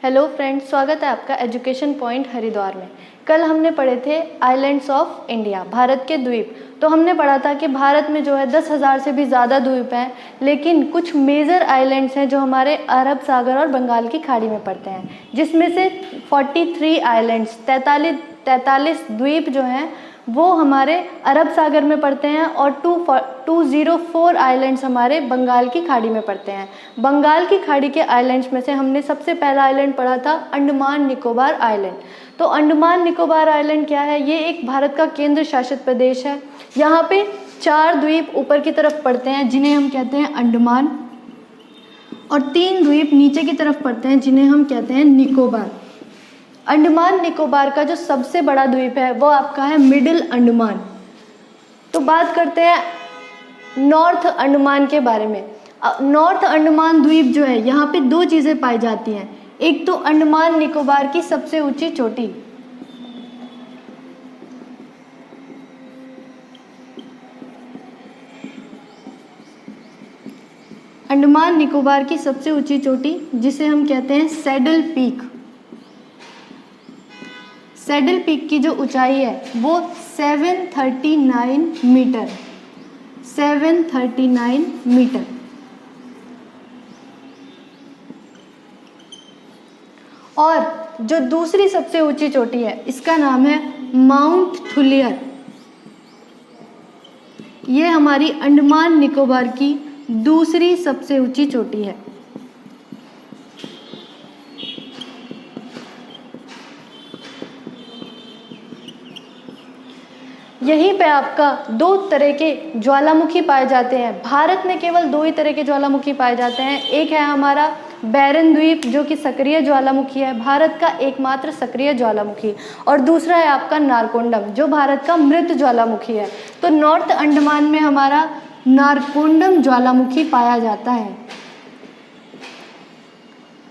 Hello friends, स्वागत है आपका एजुकेशन पॉइंट हरिद्वार में। कल हमने पढ़े थे आइलैंड्स ऑफ इंडिया, भारत के द्वीप। तो हमने पढ़ा था कि भारत में जो है 10,000 से भी ज़्यादा द्वीप हैं, लेकिन कुछ मेजर आइलैंड्स हैं जो हमारे अरब सागर और बंगाल की खाड़ी में पड़ते हैं, जिसमें से 43 आइलैंड्स 43 द्वीप जो हैं वो हमारे अरब सागर में पड़ते हैं और 204 आइलैंड्स हमारे बंगाल की खाड़ी में पड़ते हैं। बंगाल की खाड़ी के आइलैंड्स में से हमने सबसे पहला आइलैंड पढ़ा था अंडमान निकोबार आइलैंड। तो अंडमान निकोबार आइलैंड क्या है? ये एक भारत का केंद्र शासित प्रदेश है। यहाँ पे 4 द्वीप ऊपर की तरफ पड़ते हैं जिन्हें हम कहते हैं अंडमान, और 3 द्वीप नीचे की तरफ पड़ते हैं जिन्हें हम कहते हैं निकोबार। अंडमान निकोबार का जो सबसे बड़ा द्वीप है वो आपका है मिडिल अंडमान। तो बात करते हैं नॉर्थ अंडमान के बारे में। नॉर्थ अंडमान द्वीप जो है, यहाँ पे 2 चीज़ें पाई जाती हैं। एक तो अंडमान निकोबार की सबसे ऊंची चोटी, अंडमान निकोबार की सबसे ऊंची चोटी जिसे हम कहते हैं सैडल पीक। सैडल पीक की जो ऊंचाई है वो 739 मीटर, 739 मीटर। और जो दूसरी सबसे ऊंची चोटी है इसका नाम है माउंट थुलियर। ये हमारी अंडमान निकोबार की दूसरी सबसे ऊंची चोटी है। यहीं पे आपका 2 तरह के ज्वालामुखी पाए जाते हैं। भारत में केवल 2 ही तरह के ज्वालामुखी पाए जाते हैं। एक है हमारा बैरन द्वीप जो कि सक्रिय ज्वालामुखी है, भारत का एकमात्र सक्रिय ज्वालामुखी, और दूसरा है आपका नारकोंडम जो भारत का मृत ज्वालामुखी है। तो नॉर्थ अंडमान में हमारा नारकोंडम ज्वालामुखी पाया जाता है,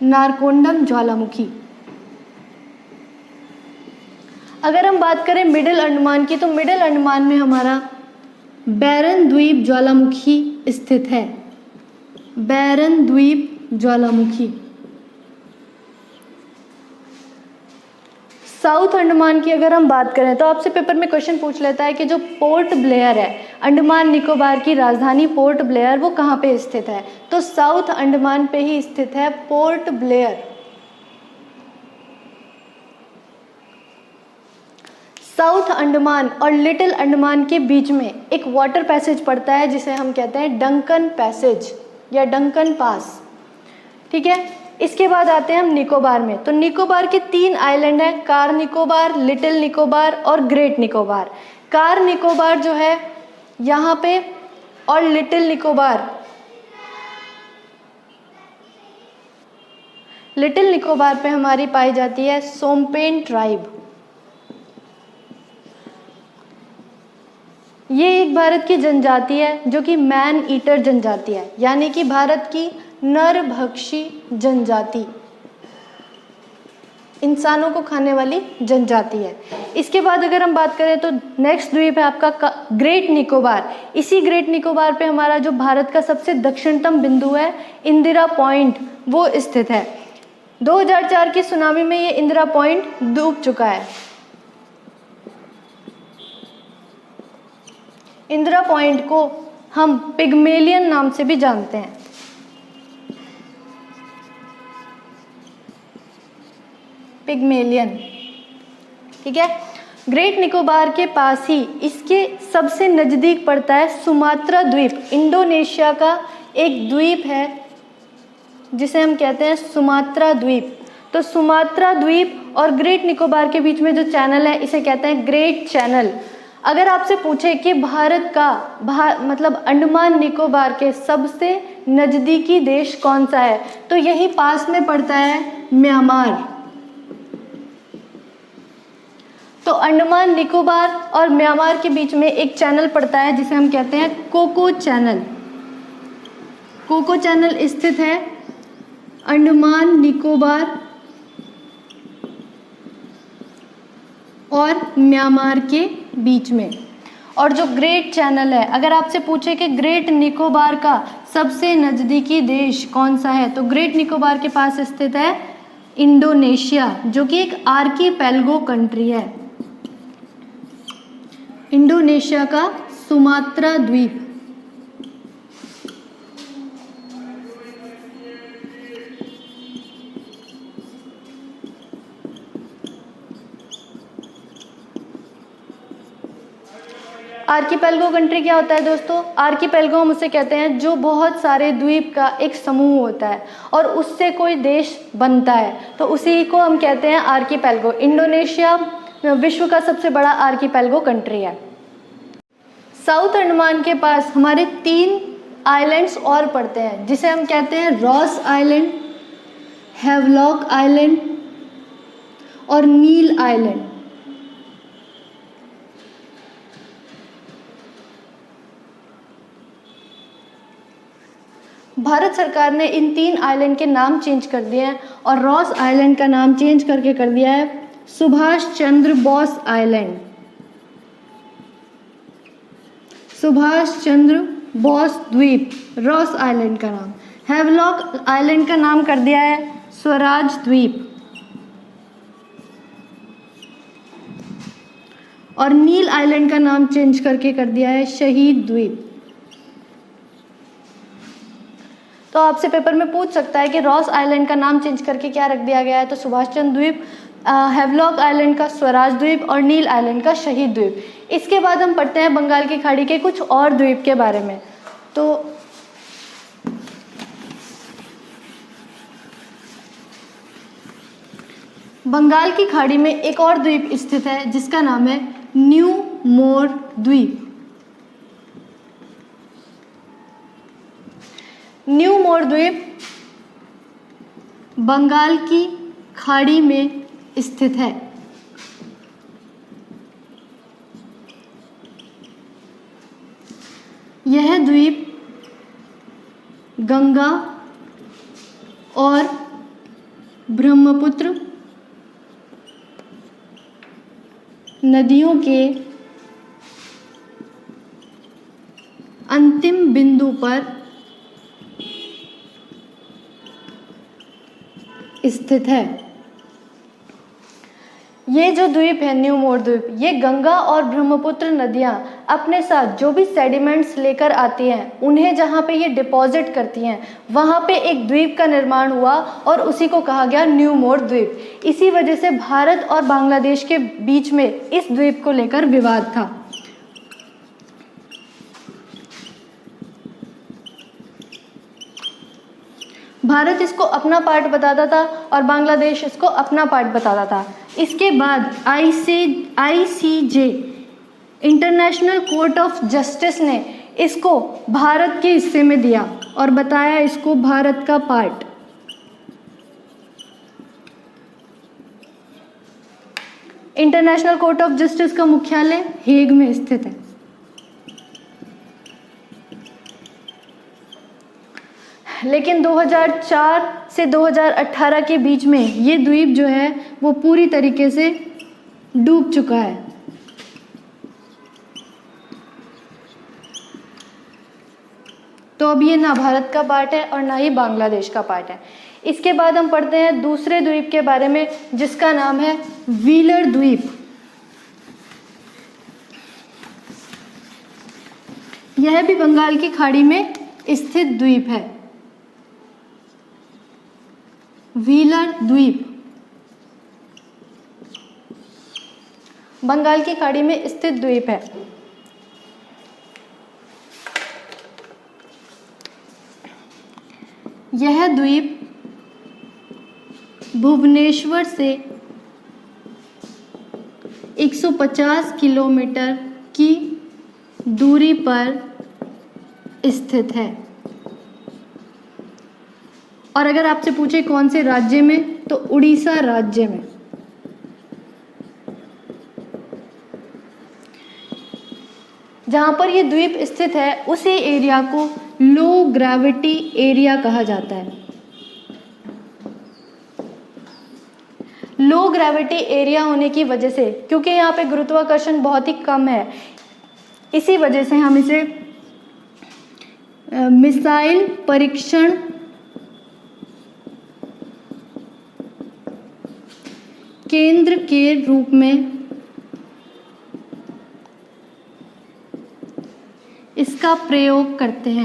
नारकोंडम ज्वालामुखी। अगर हम बात करें मिडिल अंडमान की, तो मिडिल अंडमान में हमारा बैरन द्वीप ज्वालामुखी स्थित है, बैरन द्वीप ज्वालामुखी। साउथ अंडमान की अगर हम बात करें तो आपसे पेपर में क्वेश्चन पूछ लेता है कि जो पोर्ट ब्लेयर है, अंडमान निकोबार की राजधानी पोर्ट ब्लेयर, वो कहाँ पे स्थित है? तो साउथ अंडमान पे ही स्थित है पोर्ट ब्लेयर। साउथ अंडमान और लिटिल अंडमान के बीच में एक वाटर पैसेज पड़ता है जिसे हम कहते हैं डंकन पैसेज या डंकन पास। ठीक है, इसके बाद आते हैं हम निकोबार में। तो निकोबार के 3 आइलैंड हैं, कार निकोबार, लिटिल निकोबार और ग्रेट निकोबार। कार निकोबार जो है यहाँ पे, और लिटिल निकोबार, लिटिल निकोबार पे हमारी पाई जाती है सोमपेन ट्राइब। ये एक भारत की जनजाति है जो कि मैन ईटर जनजाति है, यानी कि भारत की नरभक्षी जनजाति, इंसानों को खाने वाली जनजाति है। इसके बाद अगर हम बात करें तो नेक्स्ट द्वीप है आपका ग्रेट निकोबार। इसी ग्रेट निकोबार पे हमारा जो भारत का सबसे दक्षिणतम बिंदु है इंदिरा पॉइंट, वो स्थित है। 2004 की सुनामी में ये इंदिरा पॉइंट डूब चुका है। इंदिरा पॉइंट को हम पिग्मेलियन नाम से भी जानते हैं। पिग्मेलियन, ठीक है। ग्रेट निकोबार के पास ही इसके सबसे नज़दीक पड़ता है सुमात्रा द्वीप। इंडोनेशिया का एक द्वीप है जिसे हम कहते हैं सुमात्रा द्वीप। तो सुमात्रा द्वीप और ग्रेट निकोबार के बीच में जो चैनल है इसे कहते हैं ग्रेट चैनल। अगर आपसे पूछे कि भारत का मतलब अंडमान निकोबार के सबसे नज़दीकी देश कौन सा है, तो यही पास में पड़ता है म्यांमार। तो अंडमान निकोबार और म्यांमार के बीच में एक चैनल पड़ता है जिसे हम कहते हैं कोको चैनल। कोको चैनल स्थित है अंडमान निकोबार और म्यांमार के बीच में। और जो ग्रेट चैनल है, अगर आपसे पूछे कि ग्रेट निकोबार का सबसे नज़दीकी देश कौन सा है, तो ग्रेट निकोबार के पास स्थित है इंडोनेशिया, जो कि एक आर्कीपेलगो कंट्री है। इंडोनेशिया का सुमात्रा द्वीप। आर्कीपेलगो कंट्री क्या होता है दोस्तों? आर्कीपेलगो हम उसे कहते हैं जो बहुत सारे द्वीप का एक समूह होता है और उससे कोई देश बनता है, तो उसी को हम कहते हैं आर्कीपेलगो। इंडोनेशिया विश्व का सबसे बड़ा आर्कीपेलगो कंट्री है। साउथ अंडमान के पास हमारे 3 आइलैंड्स और पड़ते हैं, जिसे हम कहते हैं रॉस आइलैंड, हैवलॉक आइलैंड और नील आइलैंड। भारत सरकार ने इन 3 आइलैंड के नाम चेंज कर दिए हैं और रॉस आइलैंड का नाम चेंज करके कर दिया है सुभाष चंद्र बोस आइलैंड। सुभाष चंद्र बोस द्वीप, रॉस आइलैंड का नाम। हैवलॉक आइलैंड का नाम कर दिया है स्वराज द्वीप और नील आइलैंड का नाम चेंज करके कर दिया है शहीद द्वीप। तो आपसे पेपर में पूछ सकता है कि रॉस आइलैंड का नाम चेंज करके क्या रख दिया गया है, तो सुभाष चंद्र द्वीप, हैवलॉक आइलैंड का स्वराज द्वीप और नील आइलैंड का शहीद द्वीप। इसके बाद हम पढ़ते हैं बंगाल की खाड़ी के कुछ और द्वीप के बारे में। तो बंगाल की खाड़ी में एक और द्वीप स्थित है जिसका नाम है न्यू मोर द्वीप। न्यू मोर द्वीप बंगाल की खाड़ी में स्थित है। यह द्वीप गंगा और ब्रह्मपुत्र नदियों के अंतिम बिंदु पर स्थित है। ये जो द्वीप है न्यू मोर द्वीप, ये गंगा और ब्रह्मपुत्र नदियाँ अपने साथ जो भी सेडिमेंट्स लेकर आती हैं उन्हें जहाँ पे ये डिपॉजिट करती हैं, वहाँ पे एक द्वीप का निर्माण हुआ और उसी को कहा गया न्यू मोर द्वीप। इसी वजह से भारत और बांग्लादेश के बीच में इस द्वीप को लेकर विवाद था। भारत इसको अपना पार्ट बताता था और बांग्लादेश इसको अपना पार्ट बताता था। इसके बाद ICJ international court of justice ने इसको भारत के हिस्से में दिया और बताया इसको भारत का part. International court of justice का मुख्यालय हेग में स्थित है। लेकिन 2004 से 2018 के बीच में ये द्वीप जो है वो पूरी तरीके से डूब चुका है। तो अब ये ना भारत का पार्ट है और ना ही बांग्लादेश का पार्ट है। इसके बाद हम पढ़ते हैं दूसरे द्वीप के बारे में जिसका नाम है व्हीलर द्वीप। यह भी बंगाल की खाड़ी में स्थित द्वीप है। व्हीलर द्वीप बंगाल की खाड़ी में स्थित द्वीप है। यह द्वीप भुवनेश्वर से 150 किलोमीटर की दूरी पर स्थित है। और अगर आपसे पूछे कौन से राज्य में, तो उड़ीसा राज्य में। जहाँ पर ये द्वीप स्थित है उसी एरिया को लो ग्रेविटी एरिया कहा जाता है। लो ग्रेविटी एरिया होने की वजह से, क्योंकि यहाँ पे गुरुत्वाकर्षण बहुत ही कम है, इसी वजह से हम इसे मिसाइल परीक्षण केंद्र के रूप में इसका प्रयोग करते हैं।